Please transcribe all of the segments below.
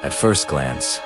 At first glance,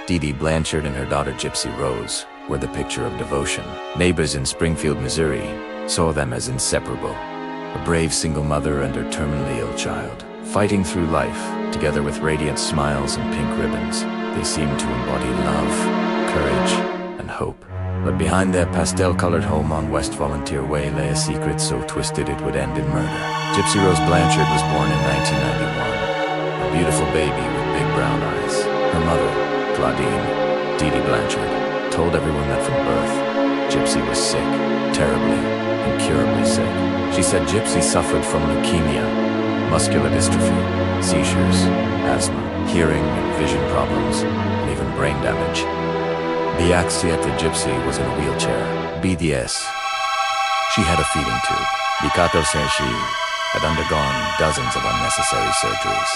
Dee Blanchard and her daughter Gypsy Rose were the picture of devotion. Neighbors in Springfield, Missouri saw them as inseparable. A brave single mother and her terminally ill child. Fighting through life, together with radiant smiles and pink ribbons, they seemed to embody love, courage, and hope. But behind their pastel-colored home on West Volunteer Way lay a secret so twisted it would end in murder. Gypsy Rose Blanchard was born in 1991, a beautiful baby with big brown eyes. Her mother, Claudine, Dee Blanchard, told everyone that from birth, Gypsy was sick, terribly, incurably sick. She said Gypsy suffered from leukemia, muscular dystrophy, seizures, asthma, hearing and vision problems, and even brain damage. The acciated Gypsy was in a wheelchair, BDS. She had a feeding tube. Bikato says she had undergone dozens of unnecessary surgeries.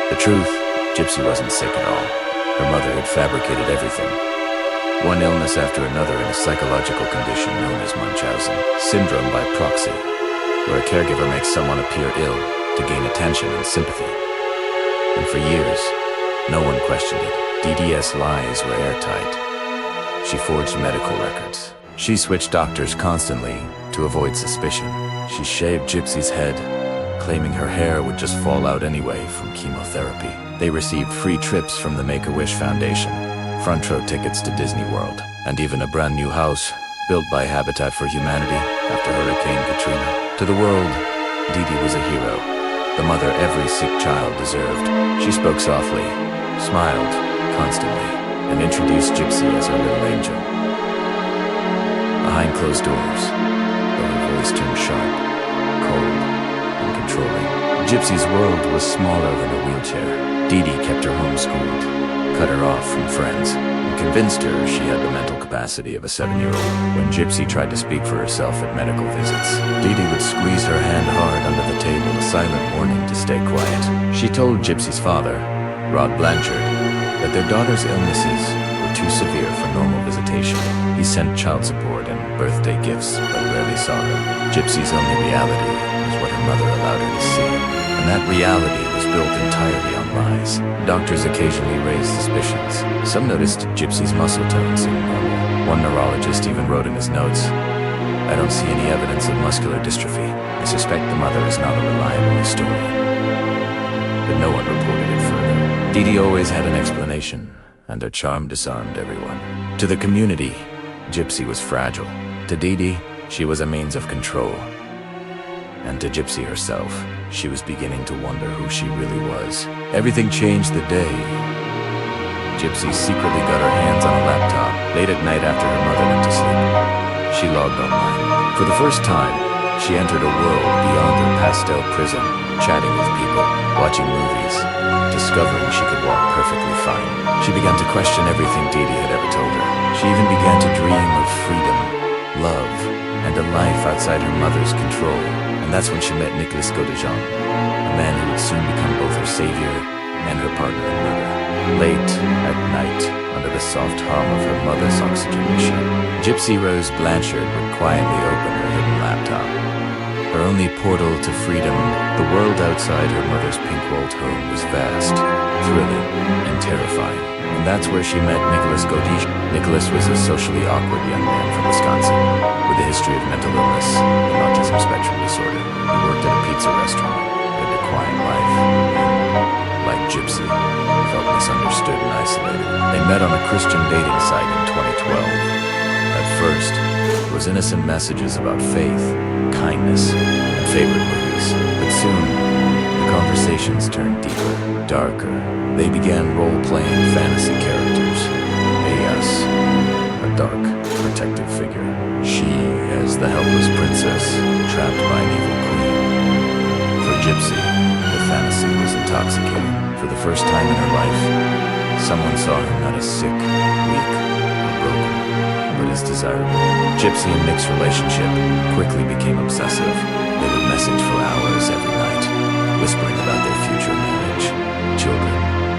The truth, Gypsy wasn't sick at all. Her mother had fabricated everything. One illness after another in a psychological condition known as Munchausen syndrome by proxy, where a caregiver makes someone appear ill to gain attention and sympathy. And for years, no one questioned it. DDS lies were airtight. She forged medical records. She switched doctors constantly to avoid suspicion. She shaved Gypsy's head, claiming her hair would just fall out anyway from chemotherapy. They received free trips from the Make-A-Wish Foundation, front row tickets to Disney World, and even a brand new house built by Habitat for Humanity after Hurricane Katrina. To the world, Dee was a hero, the mother every sick child deserved. She spoke softly, smiled constantly, and introduced Gypsy as her little angel. Behind closed doors, though her voice turned sharp, cold, and controlling, Gypsy's world was smaller than a wheelchair. Dee kept her homeschooled, cut her off from friends, and convinced her she had the mental capacity of a 7-year-old. When Gypsy tried to speak for herself at medical visits, Dee would squeeze her hand hard under the table, a silent warning to stay quiet. She told Gypsy's father, Rod Blanchard, that their daughter's illnesses were too severe for normal visitation. He sent child support and birthday gifts, but rarely saw her. Gypsy's only reality was what her mother allowed her to see, and that reality was built entirely on lies. Doctors occasionally raised suspicions. Some noticed Gypsy's muscle tone seemed normal. One neurologist even wrote in his notes, "I don't see any evidence of muscular dystrophy. I suspect the mother is not a reliable historian." But no one reported it further. Dee always had an explanation, and her charm disarmed everyone. To the community, Gypsy was fragile. To Dee, she was a means of control. And to Gypsy herself, she was beginning to wonder who she really was. Everything changed the day Gypsy secretly got her hands on a laptop late at night after her mother went to sleep. She logged online. For the first time, she entered a world beyond her pastel prison, chatting with people, watching movies, discovering she could walk perfectly fine. She began to question everything Dee had ever told her. She even began to dream of freedom, love, and a life outside her mother's control. And that's when she met Nicholas Goddejean, a man who would soon become both her savior and her partner in murder. Late at night, under the soft hum of her mother's oxygen machine, Gypsy Rose Blanchard would quietly open her hidden laptop. Her only portal to freedom, the world outside her mother's pink-walled home was vast, thrilling, and terrifying. And that's where she met Nicholas Goddejean. Nicholas was a socially awkward young man from Wisconsin, with a history of mental illness and autism spectrum disorder. He worked at a pizza restaurant, lived a quiet life, and, like Gypsy, felt misunderstood and isolated. They met on a Christian dating site in 2012. At first, it was innocent messages about faith, kindness, and favorite movies. But soon, the conversations turned deeper, darker. They began role-playing fantasy characters. Ayas, a dark, protective figure. She as the helpless princess, trapped by an evil queen. For Gypsy, the fantasy was intoxicating. For the first time in her life, someone saw her not as sick, weak, or broken, but as desirable. Gypsy and Nick's relationship quickly became obsessive. They would message for hours every night, whispering about their future marriage, children,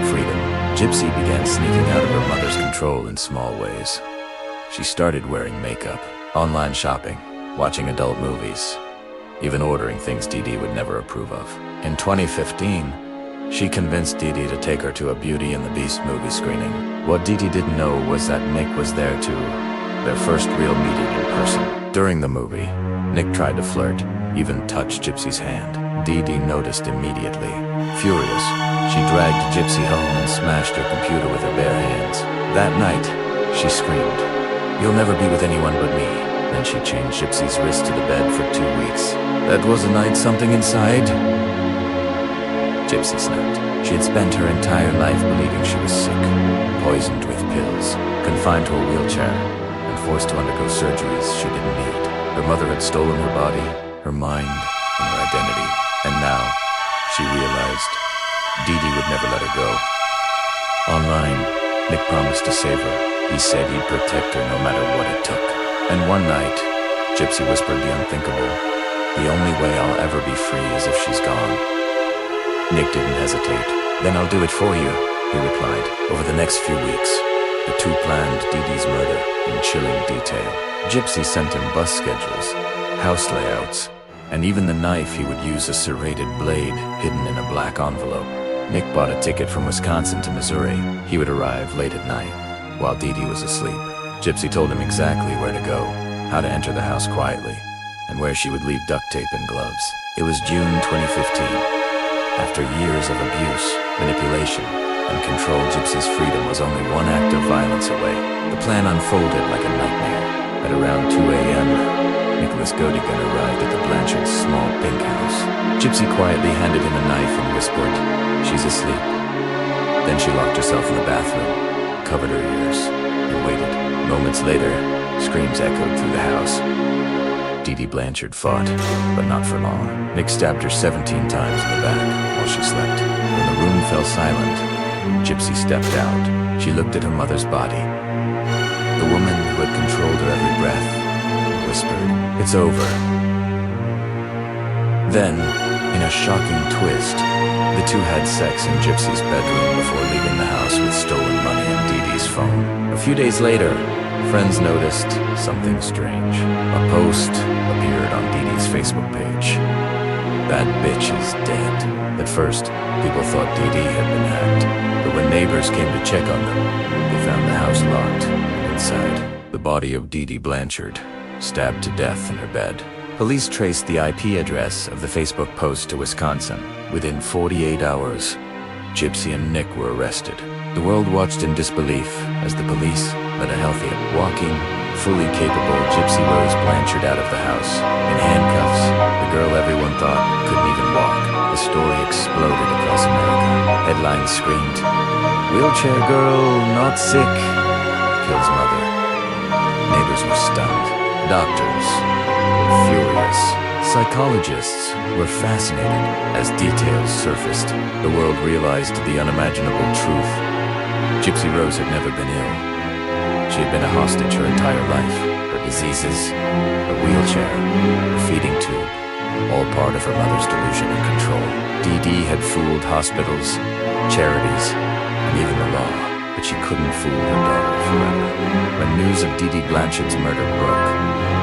freedom. Gypsy began sneaking out of her mother's control in small ways. She started wearing makeup, online shopping, watching adult movies, even ordering things Dee would never approve of. In 2015, She convinced Dee Dee to take her to a Beauty and the Beast movie screening. What Dee Dee didn't know was that Nick was there too. Their first real meeting in person. During the movie, Nick tried to flirt, even touched Gypsy's hand. Dee Dee noticed immediately. Furious, she dragged Gypsy home and smashed her computer with her bare hands. That night, she screamed, "You'll never be with anyone but me." Then she chained Gypsy's wrist to the bed for 2 weeks. That was a night something inside. Gypsy snapped. She had spent her entire life believing she was sick, poisoned with pills, confined to a wheelchair, and forced to undergo surgeries she didn't need. Her mother had stolen her body, her mind, and her identity. And now, she realized Dee Dee would never let her go. Online, Nick promised to save her. He said he'd protect her no matter what it took. And one night, Gypsy whispered the unthinkable. "The only way I'll ever be free is if she's gone." Nick didn't hesitate. "Then I'll do it for you," he replied. Over the next few weeks, the two planned Dee Dee's murder in chilling detail. Gypsy sent him bus schedules, house layouts, and even the knife he would use, a serrated blade hidden in a black envelope. Nick bought a ticket from Wisconsin to Missouri. He would arrive late at night, while Dee Dee was asleep. Gypsy told him exactly where to go, how to enter the house quietly, and where she would leave duct tape and gloves. It was June 2015. After years of abuse, manipulation, and control, Gypsy's freedom was only one act of violence away. The plan unfolded like a nightmare. At around 2 a.m., Nicholas Godigan arrived at the Blanchards' small pink house. Gypsy quietly handed him a knife and whispered, "She's asleep." Then she locked herself in the bathroom, covered her ears, and waited. Moments later, screams echoed through the house. Dee Dee Blanchard fought, but not for long. Nick stabbed her 17 times in the back while she slept. When the room fell silent, Gypsy stepped out. She looked at her mother's body, the woman who had controlled her every breath, and whispered, "It's over." Then, in a shocking twist, the two had sex in Gypsy's bedroom before leaving the house with stolen money and Dee Dee's phone. A few days later, friends noticed something strange. A post appeared on Dee Dee's Facebook page. "That bitch is dead." At first, people thought Dee Dee had been hacked, but when neighbors came to check on them, they found the house locked, and inside, the body of Dee Dee Blanchard, stabbed to death in her bed. Police traced the IP address of the Facebook post to Wisconsin. Within 48 hours, Gypsy and Nick were arrested. The world watched in disbelief as the police let a healthy, walking, fully capable Gypsy Rose Blanchard out of the house. In handcuffs, the girl everyone thought couldn't even walk. The story exploded across America. Headlines screamed, "Wheelchair girl, not sick, kills mother." Neighbors were stunned. Doctors were furious. Psychologists were fascinated. As details surfaced, the world realized the unimaginable truth. Gypsy Rose had never been ill. She had been a hostage her entire life. Her diseases, her wheelchair, her feeding tube, all part of her mother's delusion and control. Dee Dee had fooled hospitals, charities, and even the law, but she couldn't fool her daughter forever. When news of Dee Dee Blanchard's murder broke,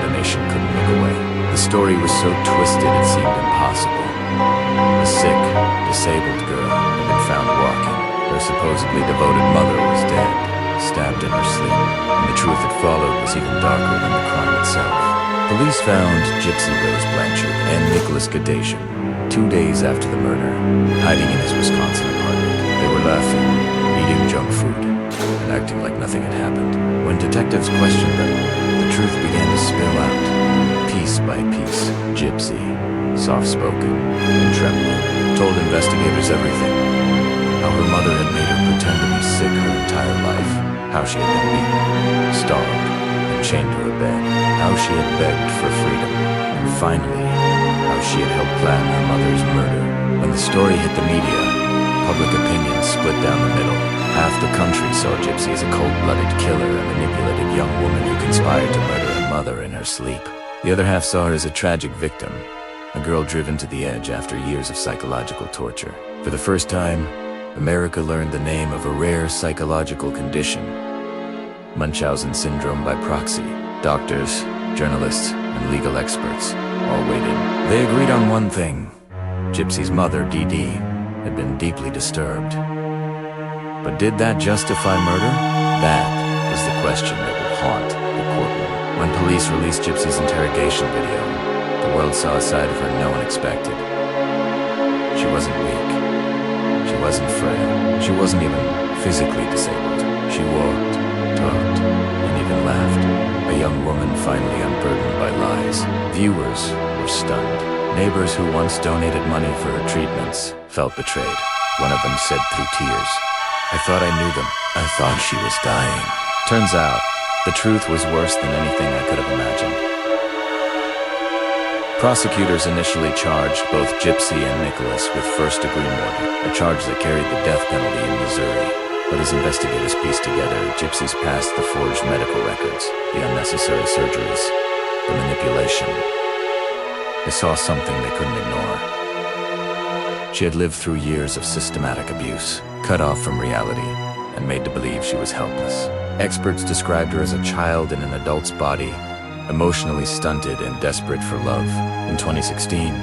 the nation couldn't look away. The story was so twisted it seemed impossible. A sick, disabled girl had been found walking. Her supposedly devoted mother was dead, stabbed in her sleep, and the truth that followed was even darker than the crime itself. Police found Gypsy Rose Blanchard and Nicholas Godigan 2 days after the murder, hiding in his Wisconsin apartment. They were laughing, eating junk food, and acting like nothing had happened. When detectives questioned them, the truth began to spill out, piece by piece. Gypsy, soft-spoken and trembling, told investigators everything. How her mother had made her pretend to be sick her entire life. How she had been beaten, starved, and chained to her bed. How she had begged for freedom. And finally, how she had helped plan her mother's murder. When the story hit the media, public opinion split down the middle. Half the country saw Gypsy as a cold-blooded killer, a manipulated young woman who conspired to murder her mother in her sleep. The other half saw her as a tragic victim, a girl driven to the edge after years of psychological torture. For the first time, America learned the name of a rare psychological condition, Munchausen syndrome by proxy. Doctors, journalists, and legal experts all weighed in. They agreed on one thing. Gypsy's mother, Dee Dee, had been deeply disturbed. But did that justify murder? That was the question that would haunt the courtroom. When police released Gypsy's interrogation video, the world saw a side of her no one expected. She wasn't weak. She wasn't frail. She wasn't even physically disabled. She walked, talked, and even laughed. A young woman finally unburdened by lies. Viewers were stunned. Neighbors who once donated money for her treatments felt betrayed. One of them said through tears, "I thought I knew them. I thought she was dying." Turns out, the truth was worse than anything I could have imagined. Prosecutors initially charged both Gypsy and Nicholas with first-degree murder, a charge that carried the death penalty in Missouri. But as investigators pieced together Gypsy's past, the forged medical records, the unnecessary surgeries, the manipulation, they saw something they couldn't ignore. She had lived through years of systematic abuse, cut off from reality, and made to believe she was helpless. Experts described her as a child in an adult's body, emotionally stunted and desperate for love. In 2016,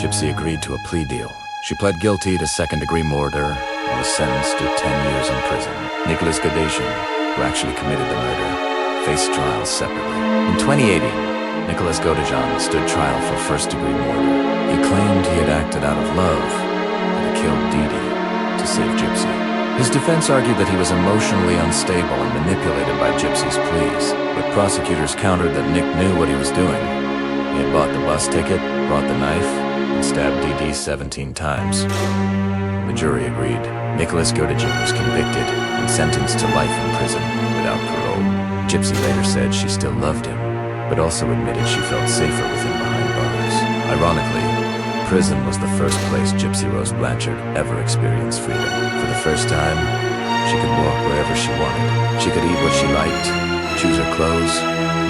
Gypsy agreed to a plea deal. She pled guilty to second-degree murder and was sentenced to 10 years in prison. Nicholas Gadesian, who actually committed the murder, faced trials separately. In 2018, Nicholas Gadesian stood trial for first-degree murder. He claimed he had acted out of love, that he killed Dee Dee to save Gypsy. His defense argued that he was emotionally unstable and manipulated by Gypsy's pleas, but prosecutors countered that Nick knew what he was doing. He had bought the bus ticket, brought the knife, and stabbed Dee Dee 17 times. The jury agreed. Nicholas Gadesian was convicted and sentenced to life in prison without parole. Gypsy later said she still loved him, but also admitted she felt safer with him behind bars. Ironically, prison was the first place Gypsy Rose Blanchard ever experienced freedom. For the first time, she could walk wherever she wanted. She could eat what she liked, choose her clothes,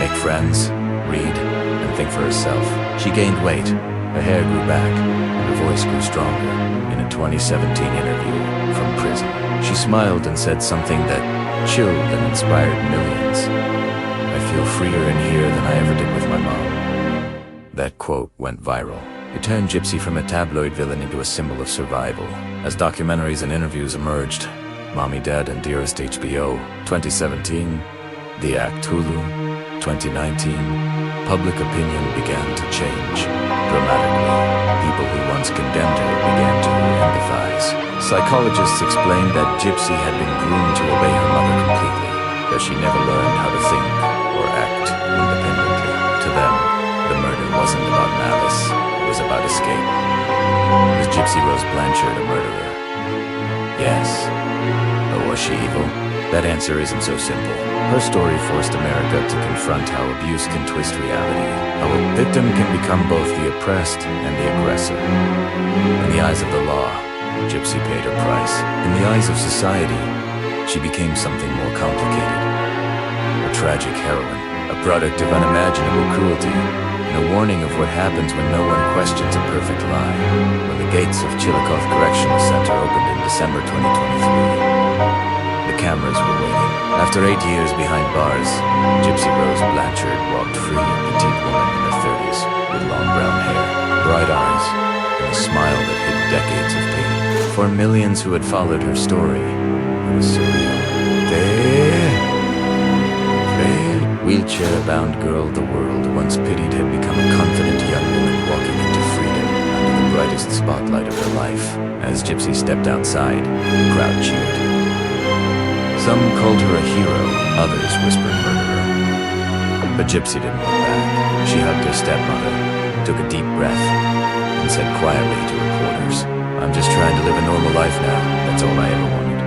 make friends, read, and think for herself. She gained weight, her hair grew back, and her voice grew stronger. In a 2017 interview from prison, she smiled and said something that chilled and inspired millions. "I feel freer in here than I ever did with my mom." That quote went viral. It turned Gypsy from a tabloid villain into a symbol of survival. As documentaries and interviews emerged, Mommy, Dad, and Dearest HBO, 2017, The Act Hulu, 2019, public opinion began to change dramatically. People who once condemned her began to empathize. Psychologists explained that Gypsy had been groomed to obey her mother completely, that she never learned how to think or act independently. To them, the murder wasn't about malice, it was about escape. Was Gypsy Rose Blanchard a murderer? Yes. But was she evil? That answer isn't so simple. Her story forced America to confront how abuse can twist reality, how a victim can become both the oppressed and the aggressor. In the eyes of the law, Gypsy paid her price. In the eyes of society, she became something more complicated. A tragic heroine, a product of unimaginable cruelty, and a warning of what happens when no one questions a perfect lie. When the gates of Chillicothe Correctional Center opened in December 2023, the cameras were waiting. After 8 years behind bars, Gypsy Rose Blanchard walked free, a petite woman in her 30s, with long brown hair, bright eyes, and a smile that hid decades of pain. For millions who had followed her story, it was surreal. Wheelchair-bound girl the world once pitied had become a confident young woman walking into freedom under the brightest spotlight of her life. As Gypsy stepped outside, the crowd cheered. Some called her a hero, others whispered murderer. But Gypsy didn't look back. She hugged her stepmother, took a deep breath, and said quietly to reporters, "I'm just trying to live a normal life now. That's all I ever wanted."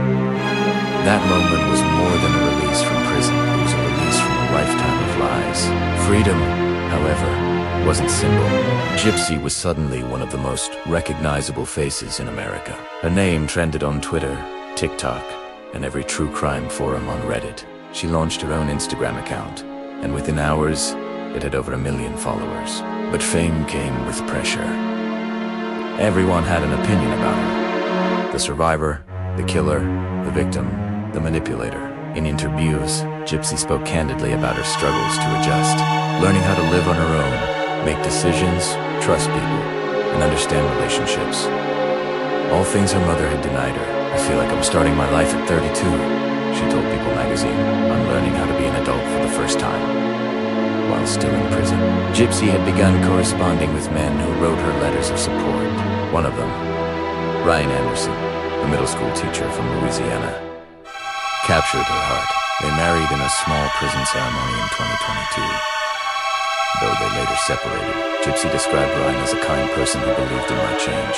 That moment was more than a release from prison. It was a release from a lifetime of lies. Freedom, however, wasn't simple. Gypsy was suddenly one of the most recognizable faces in America. Her name trended on Twitter, TikTok, and every true crime forum on Reddit. She launched her own Instagram account, and within hours, it had over 1 million followers. But fame came with pressure. Everyone had an opinion about her. The survivor, the killer, the victim, the manipulator. In interviews, Gypsy spoke candidly about her struggles to adjust, learning how to live on her own, make decisions, trust people, and understand relationships. All things her mother had denied her. I feel like I'm starting my life at 32, she told People magazine. I'm learning how to be an adult for the first time, while still in prison. Gypsy had begun corresponding with men who wrote her letters of support. One of them, Ryan Anderson, a middle school teacher from Louisiana, captured her heart. They married in a small prison ceremony in 2022. Though they later separated, Gypsy described Ryan as a kind person who believed in my change.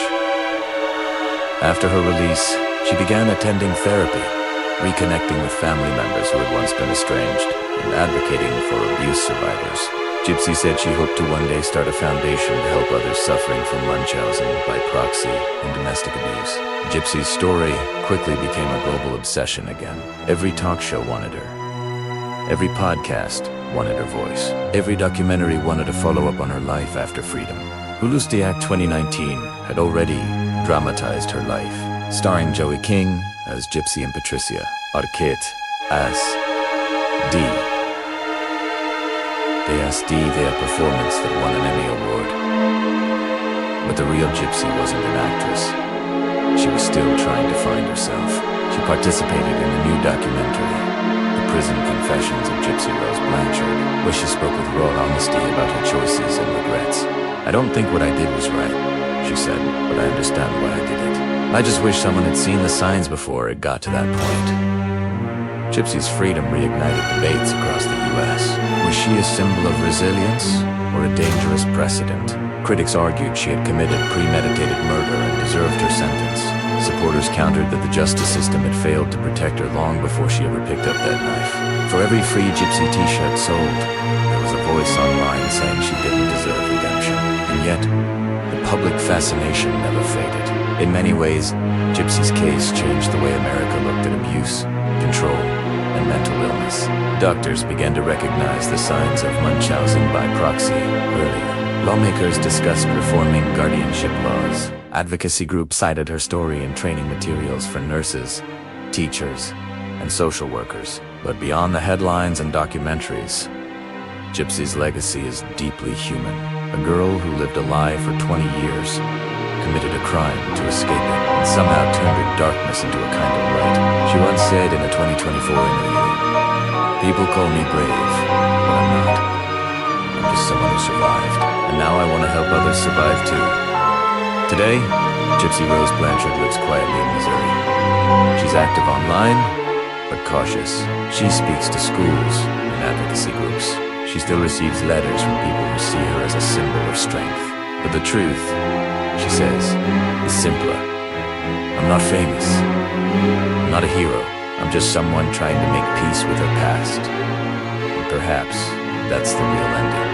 After her release, she began attending therapy, reconnecting with family members who had once been estranged, and advocating for abuse survivors. Gypsy said she hoped to one day start a foundation to help others suffering from Munchausen by proxy and domestic abuse. Gypsy's story quickly became a global obsession again. Every talk show wanted her. Every podcast wanted her voice. Every documentary wanted to follow up on her life after freedom. Hulustiac 2019 had already dramatized her life, starring Joey King as Gypsy and Patricia, Arquette as Dee. They asked Dee their performance that won an Emmy Award. But the real Gypsy wasn't an actress. She was still trying to find herself. She participated in a new documentary, The Prison Confessions of Gypsy Rose Blanchard, where she spoke with raw honesty about her choices and regrets. I don't think what I did was right, she said, but I understand why I did it. I just wish someone had seen the signs before it got to that point. Gypsy's freedom reignited debates across the U.S. Was she a symbol of resilience or a dangerous precedent? Critics argued she had committed premeditated murder and deserved her sentence. Supporters countered that the justice system had failed to protect her long before she ever picked up that knife. For every free Gypsy t-shirt sold, there was a voice online saying she didn't deserve redemption. And yet, the public fascination never faded. In many ways, Gypsy's case changed the way America looked at abuse, control, and mental illness. Doctors began to recognize the signs of Munchausen by proxy earlier. Lawmakers discussed reforming guardianship laws. Advocacy groups cited her story in training materials for nurses, teachers, and social workers. But beyond the headlines and documentaries, Gypsy's legacy is deeply human. A girl who lived a lie for 20 years, committed a crime to escape it, and somehow turned her darkness into a kind of light. She once said in a 2024 interview, "People call me brave, but I'm not. I'm just someone who survived. And now I want to help others survive too." Today, Gypsy Rose Blanchard lives quietly in Missouri. She's active online, but cautious. She speaks to schools and advocacy groups. She still receives letters from people who see her as a symbol of strength. But the truth, she says, is simpler. I'm not famous. I'm not a hero. I'm just someone trying to make peace with her past. And perhaps that's the real ending.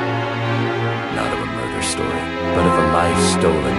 Not of a murder story, but of a life stolen